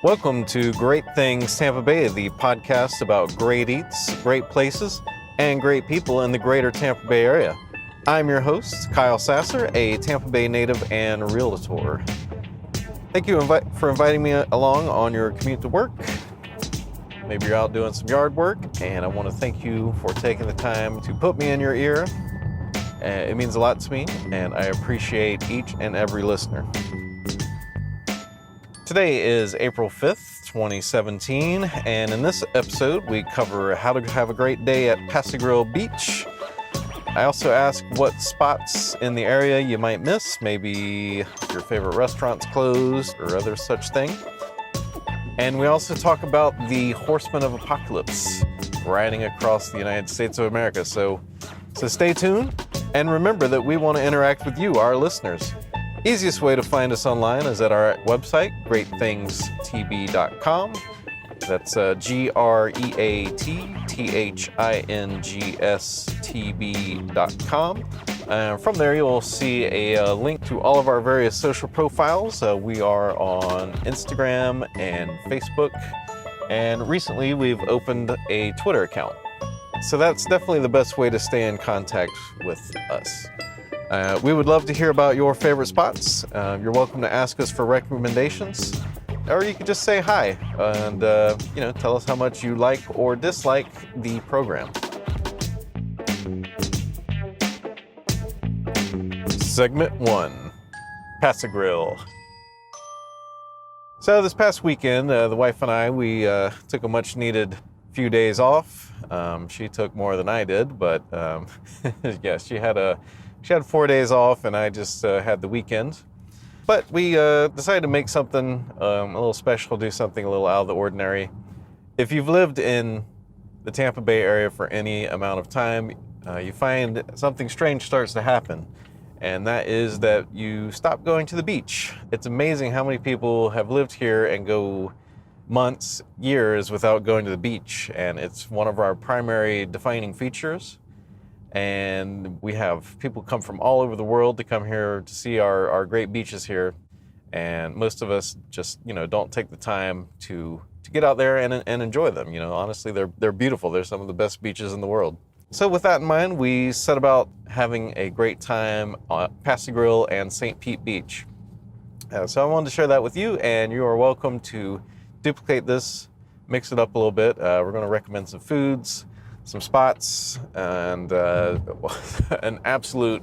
Welcome to Great Things Tampa Bay, the podcast about great eats, great places, and great people in the greater Tampa Bay area. I'm your host, Kyle Sasser, a Tampa Bay native and realtor. Thank you for inviting me along on your commute to work. Maybe you're out doing some yard work, and I want to thank you for taking the time to put me in your ear. It means a lot to me, and I appreciate each and every listener. Today is April 5th, 2017, and in this episode, we cover how to have a great day at Pass-A-Grille Beach. I also ask what spots in the area you might miss, maybe if your favorite restaurant's closed or other such thing. And we also talk about the Horseman of Apocalypse riding across the United States of America. So stay tuned, and remember that we want to interact with you, our listeners. Easiest way to find us online is at our website, greatthingstb.com. That's greatthingstb.com. From there, you'll see a link to all of our various social profiles. We are on Instagram and Facebook, and recently we've opened a Twitter account. So that's definitely the best way to stay in contact with us. We would love to hear about your favorite spots. You're welcome to ask us for recommendations, or you could just say hi and tell us how much you like or dislike the program. Segment 1, Pass-A-Grille. So this past weekend, the wife and I, we took a much needed few days off. She took more than I did, but yeah, she had 4 days off, and I just had the weekend. But we decided to make something a little special, do something a little out of the ordinary. If you've lived in the Tampa Bay area for any amount of time, you find something strange starts to happen, and that is that you stop going to the beach. It's amazing how many people have lived here and go months, years without going to the beach, and it's one of our primary defining features. And we have people come from all over the world to come here to see our great beaches here. And most of us just, don't take the time to get out there and enjoy them. Honestly, they're beautiful. They're some of the best beaches in the world. So with that in mind, we set about having a great time at Pass-A-Grille and St. Pete Beach. So I wanted to share that with you, and you are welcome to duplicate this, mix it up a little bit. We're going to recommend some foods, some spots, and an absolute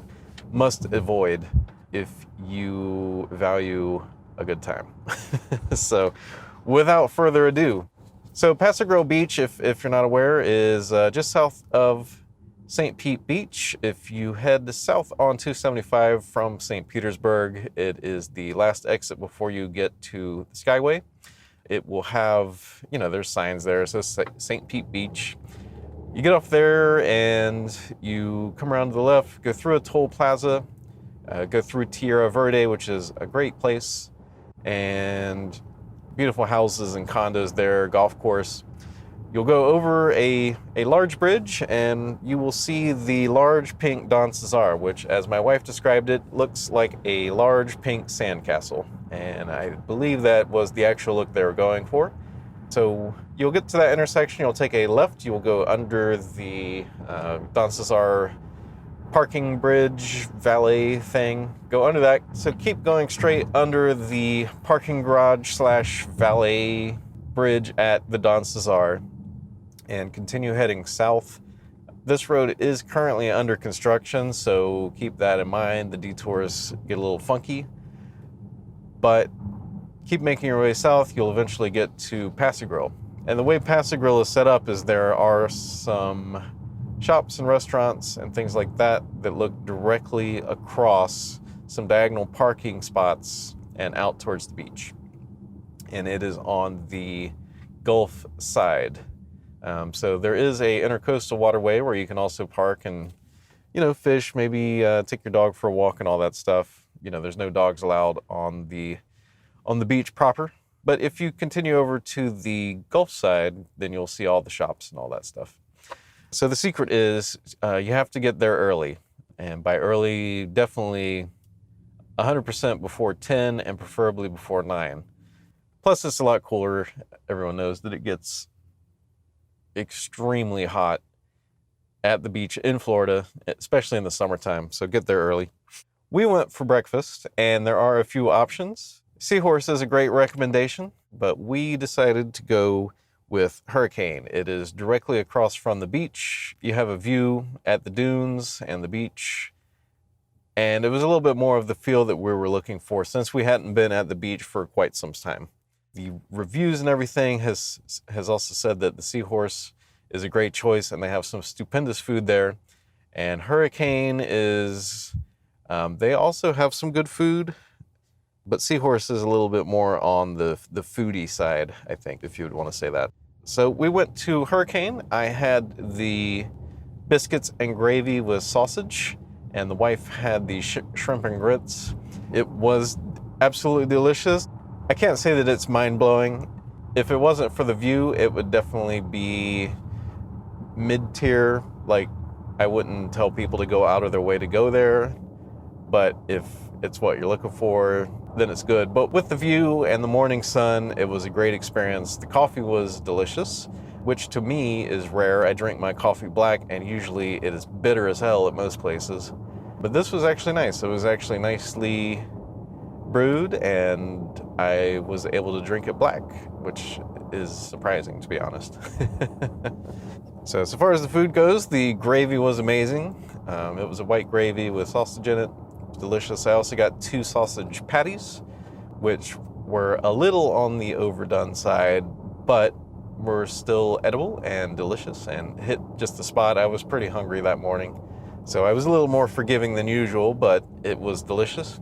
must avoid if you value a good time. So without further ado, so Pass-A-Grille Beach, if you're not aware, is just south of St. Pete Beach. If you head south on 275 from St. Petersburg, it is the last exit before you get to the Skyway. It will have, there's signs there, so St. Pete Beach. You get off there and you come around to the left, go through a toll plaza, go through Tierra Verde, which is a great place, and beautiful houses and condos there, golf course. You'll go over a large bridge, and you will see the large pink Don Cesar, which, as my wife described it, looks like a large pink sandcastle. And I believe that was the actual look they were going for. So you'll get to that intersection, you'll take a left, you'll go under the Don Cesar parking bridge, valet thing, go under that. So keep going straight under the parking garage / valet bridge at the Don Cesar and continue heading south. This road is currently under construction, so keep that in mind. The detours get a little funky, but keep making your way south, you'll eventually get to Pass-A-Grille. And the way Pass-A-Grille is set up is there are some shops and restaurants and things like that that look directly across some diagonal parking spots and out towards the beach. And it is on the Gulf side. So there is a intercoastal waterway where you can also park and, fish, maybe take your dog for a walk and all that stuff. There's no dogs allowed on the beach proper. But if you continue over to the Gulf side, then you'll see all the shops and all that stuff. So the secret is you have to get there early. And by early, definitely 100% before 10 and preferably before 9. Plus, it's a lot cooler. Everyone knows that it gets extremely hot at the beach in Florida, especially in the summertime, so get there early. We went for breakfast, and there are a few options. Seahorse is a great recommendation, but we decided to go with Hurricane. It is directly across from the beach. You have a view at the dunes and the beach, and it was a little bit more of the feel that we were looking for since we hadn't been at the beach for quite some time. The reviews and everything has also said that the Seahorse is a great choice, and they have some stupendous food there. And Hurricane is, they also have some good food, but Seahorse is a little bit more on the foodie side, I think, if you would want to say that. So we went to Hurricane. I had the biscuits and gravy with sausage, and the wife had the shrimp and grits. It was absolutely delicious. I can't say that it's mind-blowing. If it wasn't for the view, it would definitely be mid-tier. Like, I wouldn't tell people to go out of their way to go there, but if it's what you're looking for, then it's good. But with the view and the morning sun, it was a great experience. The coffee was delicious, which to me is rare. I drink my coffee black, and usually it is bitter as hell at most places. But this was actually nice. It was actually nicely brewed, and I was able to drink it black, which is surprising, to be honest. So as far as the food goes, the gravy was amazing. It was a white gravy with sausage in it. It was delicious. I also got 2 sausage patties, which were a little on the overdone side, but were still edible and delicious and hit just the spot. I was pretty hungry that morning, so I was a little more forgiving than usual, but it was delicious.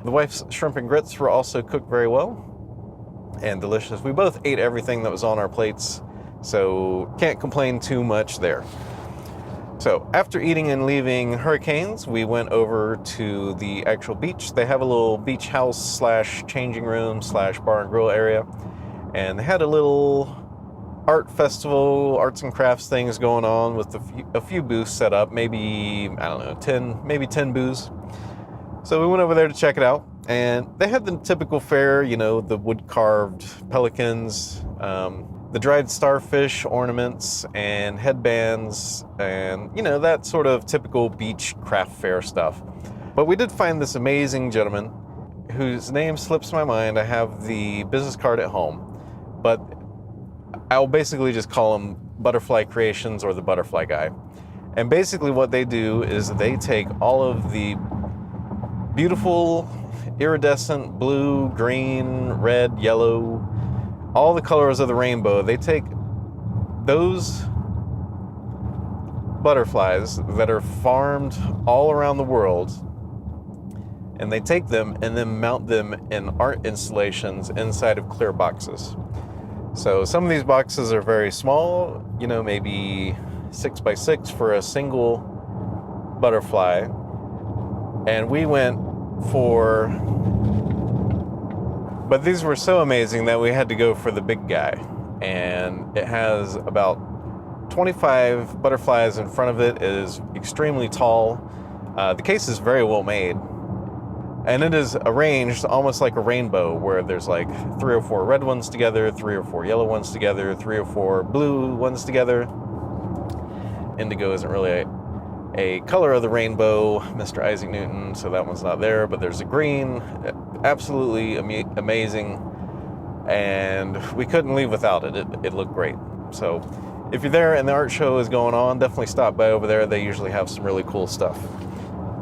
The wife's shrimp and grits were also cooked very well and delicious. We both ate everything that was on our plates, so can't complain too much there. So after eating and leaving Hurricanes, we went over to the actual beach. They have a little beach house / changing room / bar and grill area, and they had a little art festival, arts and crafts things going on with a few booths set up, maybe, I don't know, 10 booths. So we went over there to check it out, and they had the typical fare, you know, the wood-carved pelicans, the dried starfish ornaments and headbands, and, you know, that sort of typical beach craft fair stuff. But we did find this amazing gentleman whose name slips my mind. I have the business card at home, but I'll basically just call him Butterfly Creations or the Butterfly Guy. And basically what they do is they take all of the beautiful iridescent blue, green, red, yellow, all the colors of the rainbow. They take those butterflies that are farmed all around the world, and they take them and then mount them in art installations inside of clear boxes. So some of these boxes are very small, you know, maybe 6 by 6 for a single butterfly. And we went for, but these were so amazing that we had to go for the big guy. And it has about 25 butterflies in front of it. It is extremely tall. The case is very well made. And it is arranged almost like a rainbow, where there's like 3 or 4 red ones together, 3 or 4 yellow ones together, 3 or 4 blue ones together. Indigo isn't really a color of the rainbow, Mr. Isaac Newton, so that one's not there, but there's a green. Absolutely amazing. And we couldn't leave without it. It looked great. So if you're there and the art show is going on, definitely stop by over there. They usually have some really cool stuff.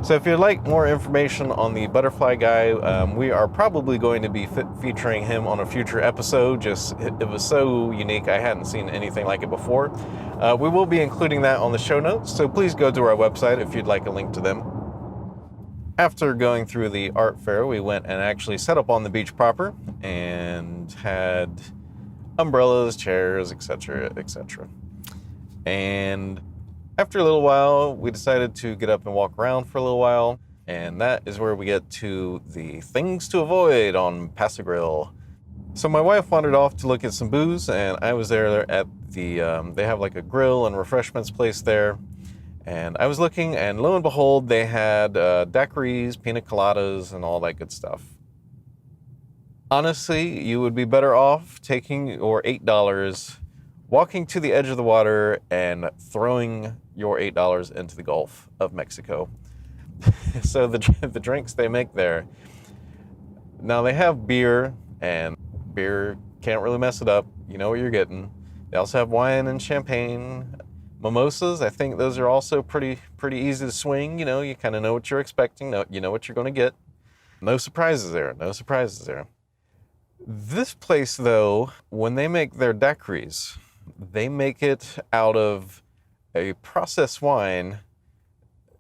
So if you'd like more information on the Butterfly Guy, we are probably going to be featuring him on a future episode. It was so unique. I hadn't seen anything like it before. We will be including that on the show notes, so please go to our website if you'd like a link to them. After going through the art fair, we went and actually set up on the beach proper and had umbrellas, chairs, etc., etc. And after a little while, we decided to get up and walk around for a little while, and that is where we get to the things to avoid on Pass-A-Grille. So my wife wandered off to look at some booze, and I was there at the, they have like a grill and refreshments place there, and I was looking, and lo and behold, they had daiquiris, pina coladas, and all that good stuff. Honestly, you would be better off taking your $8, walking to the edge of the water, and throwing your $8 into the Gulf of Mexico. So the drinks they make there, now they have beer, and beer can't really mess it up. You know what you're getting. They also have wine and champagne. Mimosas, I think those are also pretty easy to swing. You know, you kind of know what you're expecting. You know what you're going to get. No surprises there. No surprises there. This place, though, when they make their daiquiris, they make it out of a processed wine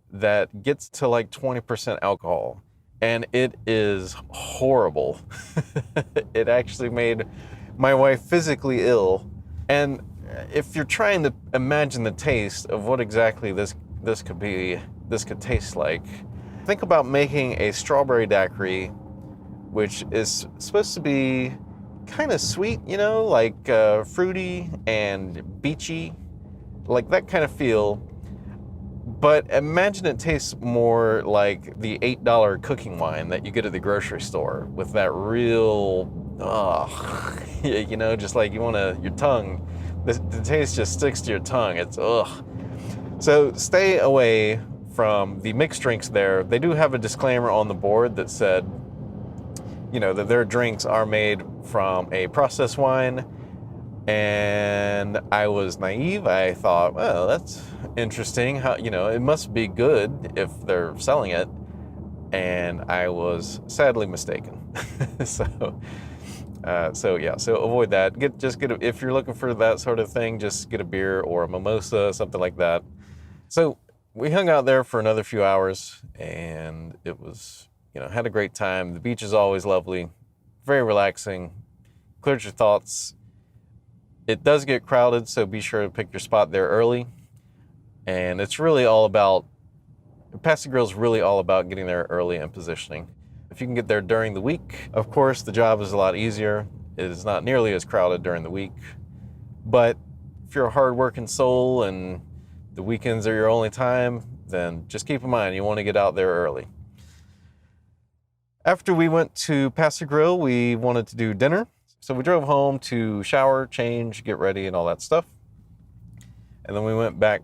that gets to like 20% alcohol. And it is horrible. It actually made my wife physically ill. And if you're trying to imagine the taste of what exactly this could taste like, think about making a strawberry daiquiri, which is supposed to be kind of sweet, you know, like fruity and beachy, like that kind of feel. But imagine it tastes more like the $8 cooking wine that you get at the grocery store with that real, you know, just like your tongue, the taste just sticks to your tongue. It's ugh. So stay away from the mixed drinks there. They do have a disclaimer on the board that said, you know, that their drinks are made from a processed wine. And I was naive. I thought, well, that's interesting. How, you know, it must be good if they're selling it. And I was sadly mistaken. So avoid that. If you're looking for that sort of thing, just get a beer or a mimosa, something like that. So we hung out there for another few hours, and it was, you know, had a great time. The beach is always lovely, very relaxing, clears your thoughts. It does get crowded, so be sure to pick your spot there early. And it's really all about, Pass-A-Grille is really all about getting there early and positioning. If you can get there during the week, of course, the job is a lot easier. It is not nearly as crowded during the week. But if you're a hard-working soul and the weekends are your only time, then just keep in mind you want to get out there early. After we went to Pass-A-Grille, we wanted to do dinner. So we drove home to shower, change, get ready, and all that stuff. And then we went back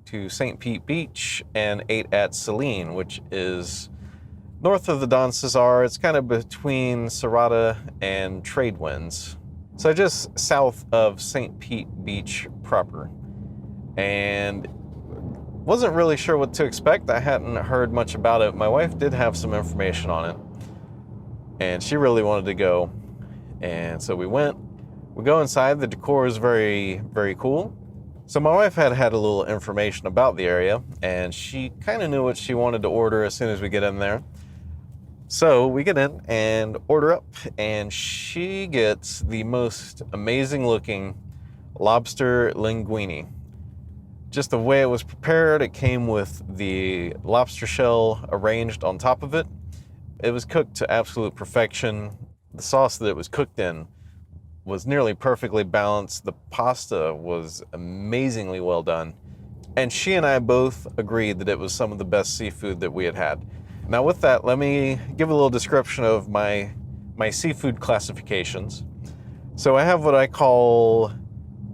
to St. Pete Beach and ate at Selene, which is north of the Don Cesar. It's kind of between Serrata and Tradewinds. So just south of St. Pete Beach proper. And wasn't really sure what to expect. I hadn't heard much about it. My wife did have some information on it, and she really wanted to go. And so we went. We go inside. The decor is very, very cool. So my wife had a little information about the area, and she kind of knew what she wanted to order as soon as we get in there. So we get in and order up, and she gets the most amazing looking lobster linguine. Just the way it was prepared, it came with the lobster shell arranged on top of it. It was cooked to absolute perfection. The sauce that it was cooked in was nearly perfectly balanced. The pasta was amazingly well done. And she and I both agreed that it was some of the best seafood that we had had. Now with that, let me give a little description of my seafood classifications. So I have what I call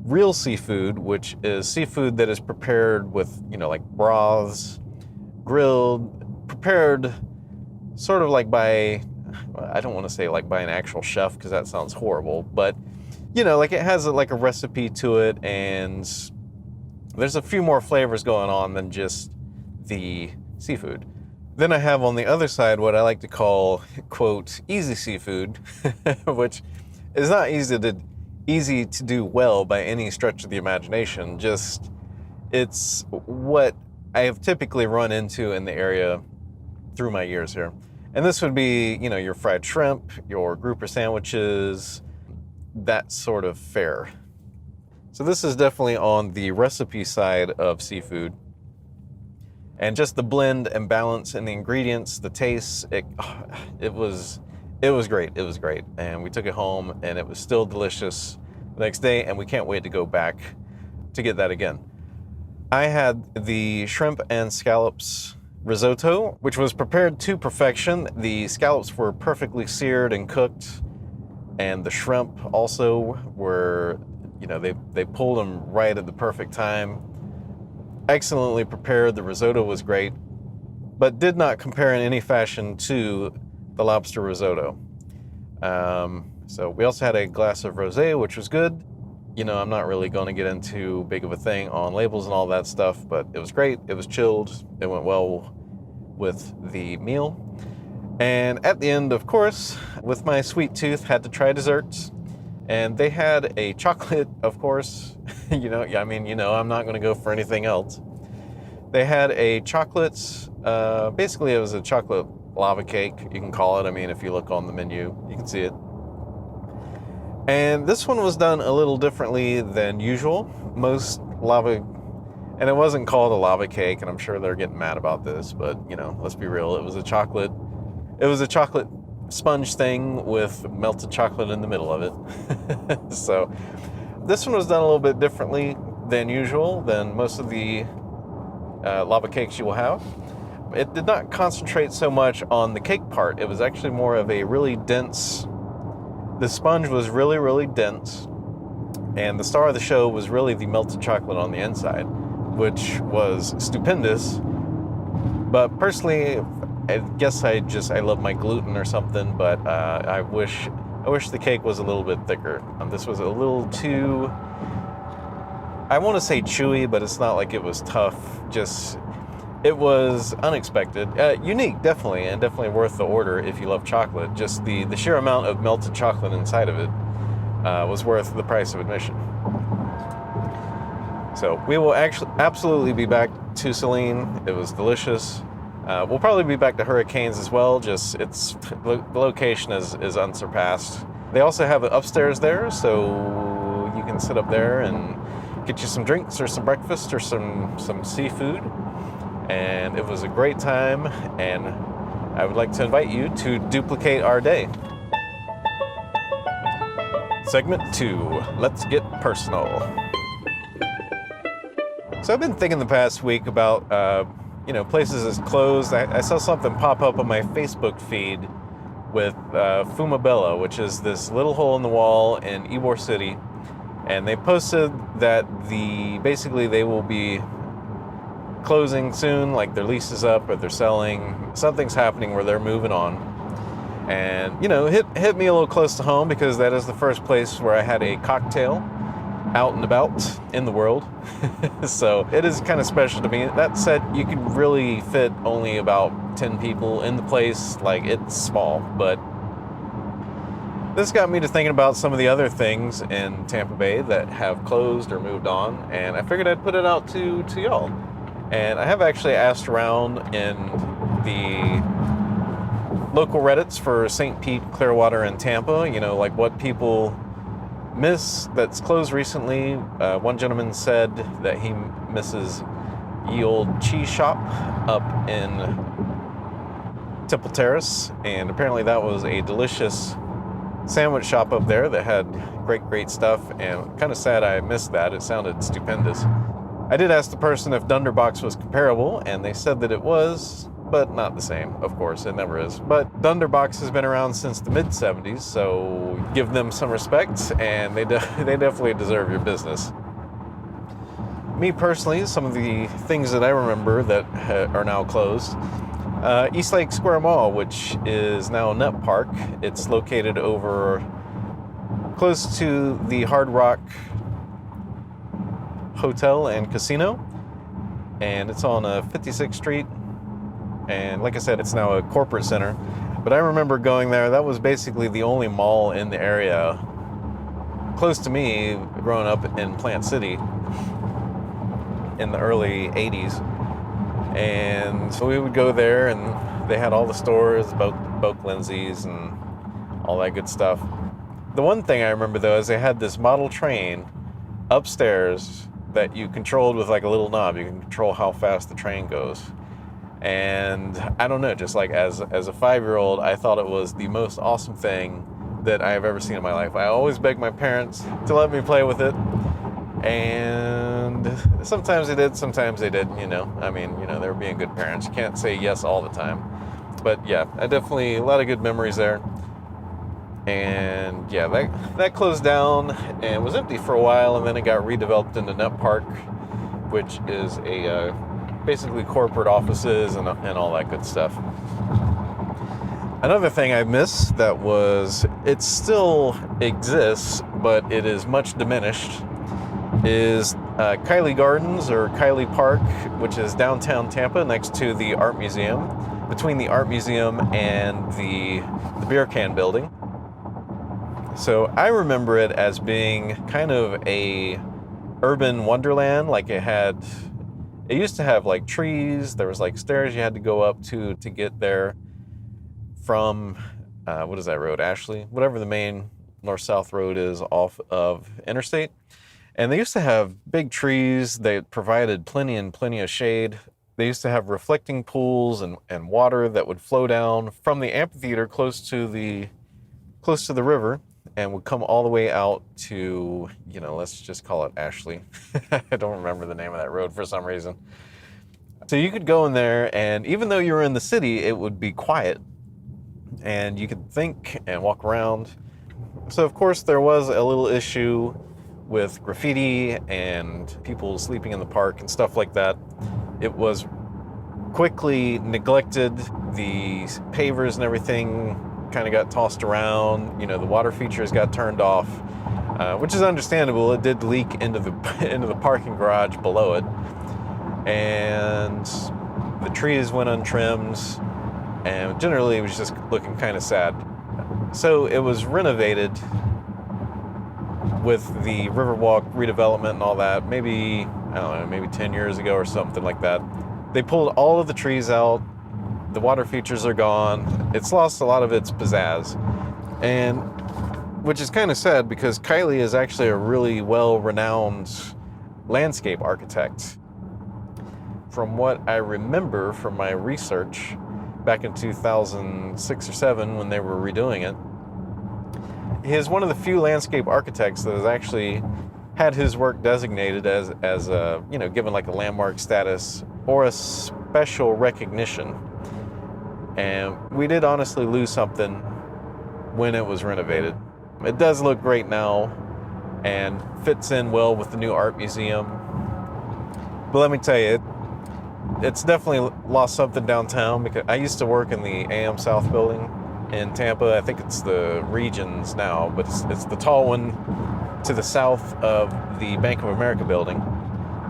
real seafood, which is seafood that is prepared with, you know, like broths, grilled, prepared sort of like by, I don't want to say like by an actual chef because that sounds horrible, but you know, like it has like a recipe to it, and there's a few more flavors going on than just the seafood. Then I have on the other side what I like to call, quote, easy seafood, which is not easy to do well by any stretch of the imagination. Just, it's what I have typically run into in the area through my years here. And this would be, you know, your fried shrimp, your grouper sandwiches, that sort of fare. So this is definitely on the recipe side of seafood. And just the blend and balance in the ingredients, the taste, it was great. It was great. And we took it home, and it was still delicious the next day, and we can't wait to go back to get that again. I had the shrimp and scallops risotto, which was prepared to perfection. The scallops were perfectly seared and cooked, And the shrimp also were, they pulled them right at the perfect time. Excellently prepared. The risotto was great, but did not compare in any fashion to the lobster risotto. So we also had a glass of rosé, which was good. I'm not really going to get into big of a thing on labels and all that stuff, but it was great. It was chilled. It went well with the meal. And at the end, of course, with my sweet tooth, had to try desserts. And they had a chocolate, of course. I'm not going to go for anything else. They had a chocolate, basically it was a chocolate lava cake, you can call it. If you look on the menu, you can see it. And this one was done a little differently than usual. Most lava, and it wasn't called a lava cake, and I'm sure they're getting mad about this, but let's be real, it was a chocolate sponge thing with melted chocolate in the middle of it. So this one was done a little bit differently than usual, than most of the lava cakes you will have. It did not concentrate so much on the cake part. It was actually more of a really dense, the sponge was really, really dense, and the star of the show was really the melted chocolate on the inside, which was stupendous. But personally, I guess I love my gluten or something, but I wish the cake was a little bit thicker. This was a little too, I want to say chewy, but it's not like it was tough. It was unexpected. Unique, definitely, and definitely worth the order if you love chocolate. Just the sheer amount of melted chocolate inside of it was worth the price of admission. So we will absolutely be back to Selene. It was delicious. We'll probably be back to Hurricanes as well. The location is unsurpassed. They also have it upstairs there, so you can sit up there and get you some drinks or some breakfast or some seafood. And it was a great time, and I would like to invite you to duplicate our day. Segment 2, let's get personal. So I've been thinking the past week about places that's closed. I saw something pop up on my Facebook feed with Fumabella, which is this little hole in the wall in Ybor City. And they posted that basically they will be closing soon, like their lease is up or they're selling. Something's happening where they're moving on. And, hit me a little close to home because that is the first place where I had a cocktail out and about in the world. So it is kind of special to me. That said, you can really fit only about 10 people in the place. Like, it's small, but this got me to thinking about some of the other things in Tampa Bay that have closed or moved on, and I figured I'd put it out to y'all. And I have actually asked around in the local Reddits for St. Pete, Clearwater, and Tampa, like what people miss that's closed recently. One gentleman said that he misses Ye Olde Cheese Shop up in Temple Terrace, and apparently that was a delicious sandwich shop up there that had great stuff, and kind of sad I missed that. It sounded stupendous. I did ask the person if Dunderbox was comparable, and they said that it was, but not the same. Of course, it never is. But Dunderbox has been around since the mid-'70s, so give them some respect, and they definitely deserve your business. Me personally, some of the things that I remember that are now closed. East Lake Square Mall, which is now Net Park. It's located over close to the Hard Rock Hotel and Casino, and it's on 56th Street, and like I said, it's now a corporate center. But I remember going there. That was basically the only mall in the area close to me growing up in Plant City in the early 80s. And so we would go there, and they had all the stores, Boak Lindsay's and all that good stuff. The one thing I remember though is they had this model train upstairs that you controlled with like a little knob. You can control how fast the train goes. And I don't know, just like as a 5-year-old, I thought it was the most awesome thing that I have ever seen in my life. I always begged my parents to let me play with it. And sometimes they did, sometimes they didn't, they were being good parents. You can't say yes all the time. But yeah, a lot of good memories there. And yeah, that closed down and was empty for a while, and then it got redeveloped into Nut Park, which is a basically corporate offices and all that good stuff. Another thing I miss it still exists, but it is much diminished, is Kylie Gardens, or Kylie Park, which is downtown Tampa next to the Art Museum, between the Art Museum and the beer can building. So I remember it as being kind of a urban wonderland. Like it used to have like trees, there was like stairs you had to go up to get there from, what is that road, Ashley? Whatever the main north-south road is off of Interstate. And they used to have big trees. They provided plenty of shade. They used to have reflecting pools and water that would flow down from the amphitheater close to the river and would come all the way out to, let's just call it Ashley. I don't remember the name of that road for some reason. So you could go in there, and even though you were in the city, it would be quiet and you could think and walk around. So of course there was a little issue with graffiti and people sleeping in the park and stuff like that. It was quickly neglected. The pavers and everything kind of got tossed around. The water features got turned off, which is understandable. It did leak into the parking garage below it, and the trees went untrimmed, and generally it was just looking kind of sad. So it was renovated with the Riverwalk redevelopment and all that, maybe 10 years ago or something like that. They pulled all of the trees out. The water features are gone. It's lost a lot of its pizzazz. And which is kind of sad, because Kylie is actually a really well-renowned landscape architect. From what I remember from my research back in 2006 or 7 when they were redoing it, he is one of the few landscape architects that has actually had his work designated as given like a landmark status or a special recognition. And we did honestly lose something when it was renovated. It does look great now and fits in well with the new art museum. But let me tell you, it's definitely lost something downtown, because I used to work in the AM South building in Tampa. I think it's the Regions now, but it's the tall one to the south of the Bank of America building.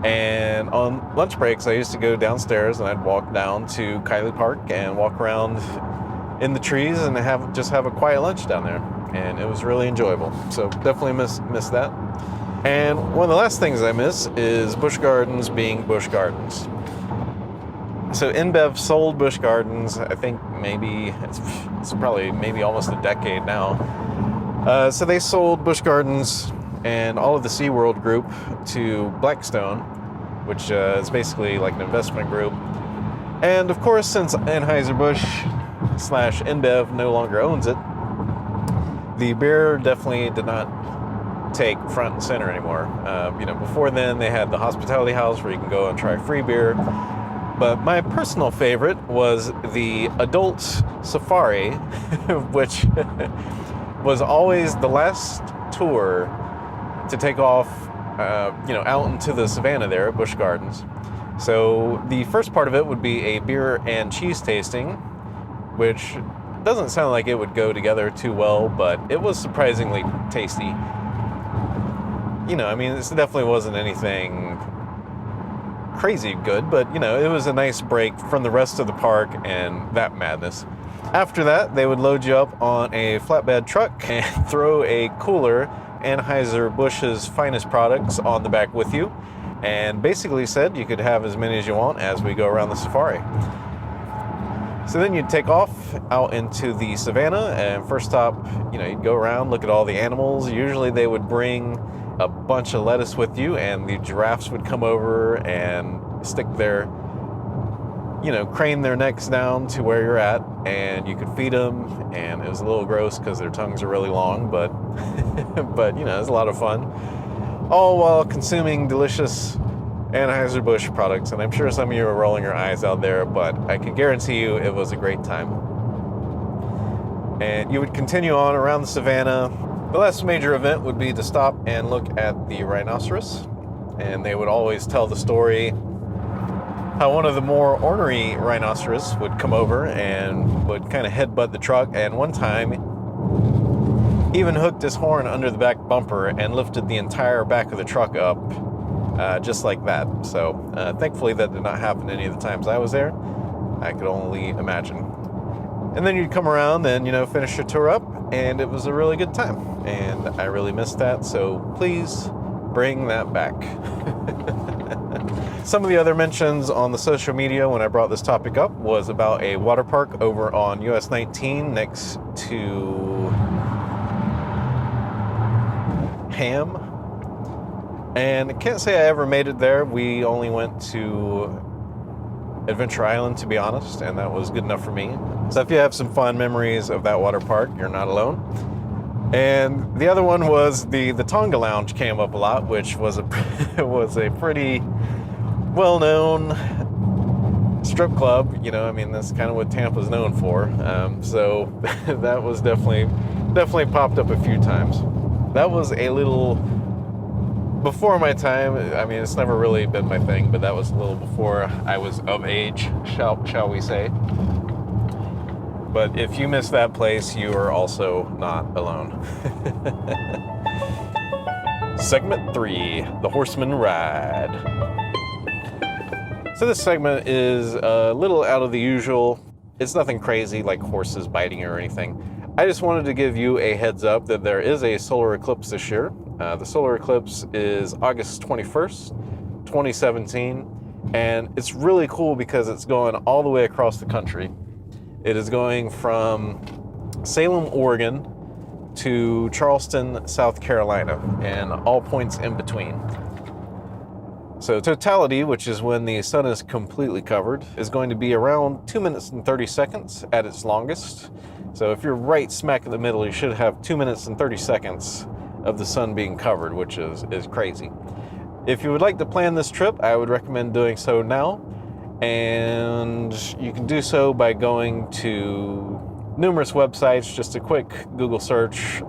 And on lunch breaks, I used to go downstairs and I'd walk down to Kylie Park and walk around in the trees and have a quiet lunch down there. And it was really enjoyable. So definitely miss that. And one of the last things I miss is Busch Gardens being Busch Gardens. So InBev sold Busch Gardens, I think it's probably almost a decade now. So they sold Busch Gardens and all of the SeaWorld group to Blackstone, which is basically like an investment group. And of course, since Anheuser-Busch / InBev no longer owns it, the beer definitely did not take front and center anymore. Before then they had the hospitality house where you can go and try free beer. But my personal favorite was the adult safari, which was always the last tour to take off, out into the savannah there at Busch Gardens. So the first part of it would be a beer and cheese tasting, which doesn't sound like it would go together too well, but it was surprisingly tasty. This definitely wasn't anything crazy good, but it was a nice break from the rest of the park and that madness. After that, they would load you up on a flatbed truck and throw a cooler Anheuser-Busch's finest products on the back with you, and basically said you could have as many as you want as we go around the safari. So then you'd take off out into the savannah, and first stop, you'd go around, look at all the animals. Usually they would bring a bunch of lettuce with you, and the giraffes would come over and stick their, crane their necks down to where you're at, and you could feed them. And it was a little gross because their tongues are really long, but but it was a lot of fun, all while consuming delicious Anheuser-Busch products. And I'm sure some of you are rolling your eyes out there, but I can guarantee you it was a great time. And you would continue on around the savannah. The last major event would be to stop and look at the rhinoceros. And they would always tell the story how one of the more ornery rhinoceros would come over and would kind of headbutt the truck. And one time, he even hooked his horn under the back bumper and lifted the entire back of the truck up just like that. So thankfully that did not happen any of the times I was there. I could only imagine. And then you'd come around and, finish your tour up, and it was a really good time. And I really missed that, so please bring that back. Some of the other mentions on the social media when I brought this topic up was about a water park over on US 19 next to Ham. And I can't say I ever made it there. We only went to Adventure Island, to be honest, and that was good enough for me. So if you have some fond memories of that water park, you're not alone. And the other one was the Tonga Lounge came up a lot, which was a pretty well-known strip club. That's kind of what Tampa's known for. So that was definitely popped up a few times. That was a little before my time. It's never really been my thing, but that was a little before I was of age, shall we say. But if you miss that place, you are also not alone. Segment 3, the Horseman Rad. So this segment is a little out of the usual. It's nothing crazy like horses biting or anything. I just wanted to give you a heads up that there is a solar eclipse this year. The solar eclipse is August 21st, 2017, and it's really cool because it's going all the way across the country. It is going from Salem, Oregon to Charleston, South Carolina, and all points in between. So totality, which is when the sun is completely covered, is going to be around 2 minutes and 30 seconds at its longest. So if you're right smack in the middle, you should have 2 minutes and 30 seconds of the sun being covered, which is crazy. If you would like to plan this trip, I would recommend doing so now. And you can do so by going to numerous websites. Just a quick Google search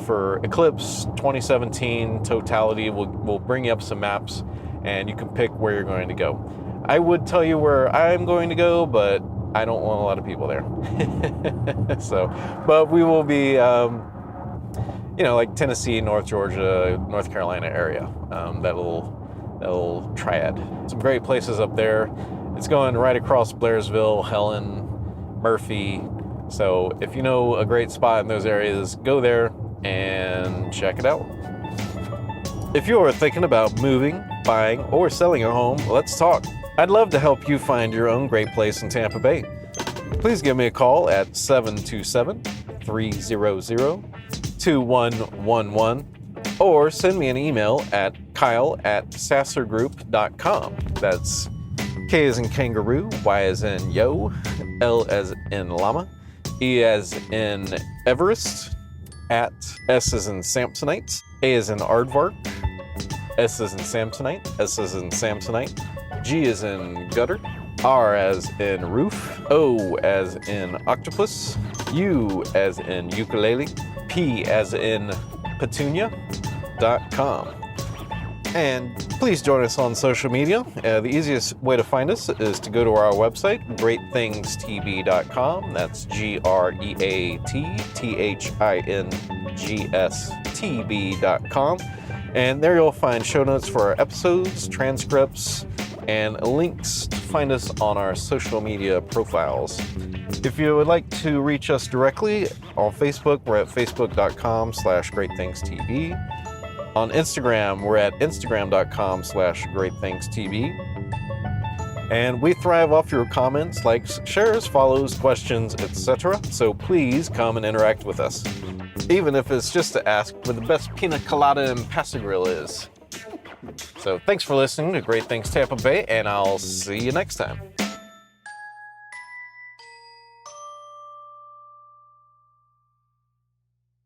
for Eclipse 2017 totality will bring you up some maps, and you can pick where you're going to go. I would tell you where I'm going to go, but I don't want a lot of people there. But we will be, like Tennessee, North Georgia, North Carolina area, that little triad. Some great places up there. It's going right across Blairsville, Helen, Murphy. So if you know a great spot in those areas, go there and check it out. If you're thinking about moving, buying, or selling a home, let's talk. I'd love to help you find your own great place in Tampa Bay. Please give me a call at 727-300-2111 or send me an email at kyle@sassergroup.com. That's K as in kangaroo, Y as in yo, L as in llama, E as in Everest, at S as in Samsonite, A as in aardvark, S as in Samsonite, S as in Samsonite, G as in gutter, R as in roof, O as in octopus, U as in ukulele, P as in petunia.com. And please join us on social media. The easiest way to find us is to go to our website, greatthingstb.com. That's greatthingstb.com. And there you'll find show notes for our episodes, transcripts, and links to find us on our social media profiles. If you would like to reach us directly on Facebook, we're at facebook.com/greatthingstb. On Instagram, we're at instagram.com/greatthingstb. And we thrive off your comments, likes, shares, follows, questions, etc. So please come and interact with us. Even if it's just to ask where the best pina colada and Pass-A-Grille is. So thanks for listening to Great Things Tampa Bay, and I'll see you next time.